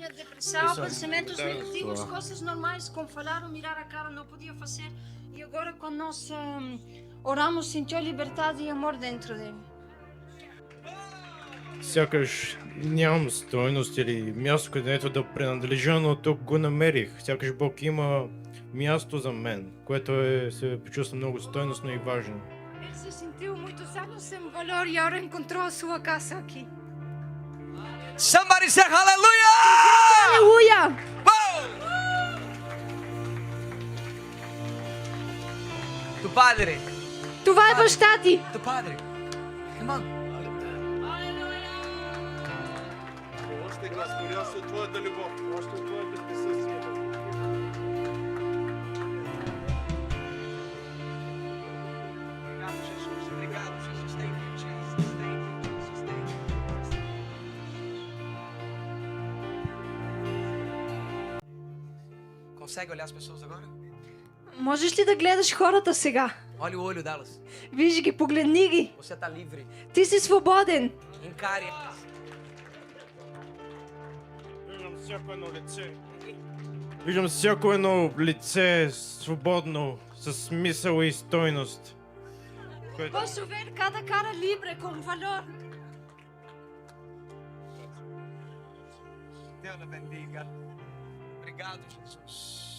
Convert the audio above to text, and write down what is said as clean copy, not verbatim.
tinha depressão, pensamentos negativos, coisas normais, como falar ou mirar a cara, não podia fazer. E agora, quando nós oramos, sentiu liberdade e amor dentro dele. Сякаш нямам стойност или място, където да принадлежа, но тук го намерих. Сякаш Бог има място за мен, което се почувства много стойностно и важно. Ele se sentiu muito usado sem valor e agora encontrou a sua casa aqui. Somebody say hallelujah! Aleluia! Whoa! Tu padre, Това е баща ти. tu padre. Come on. Още разгоря се от твоята любов, още от твоето присъствие. Obrigado, Jesus. Obrigado, Jesus. Thank you, Jesus. Thank you, Jesus. Thank you, Jesus. Consegue olhar as pessoas agora? Можеш ли да гледаш хората сега? Olha o olho delas. Виж ги, погледни ги. Você está livre. Ти си свободен. Encare elas. Виждам всяко едно лице. Виждам всяко едно лице свободно, с смисъл и стойност. Posso ver cada cara livre com valor. Deus a bendiga. Obrigado, Jesus.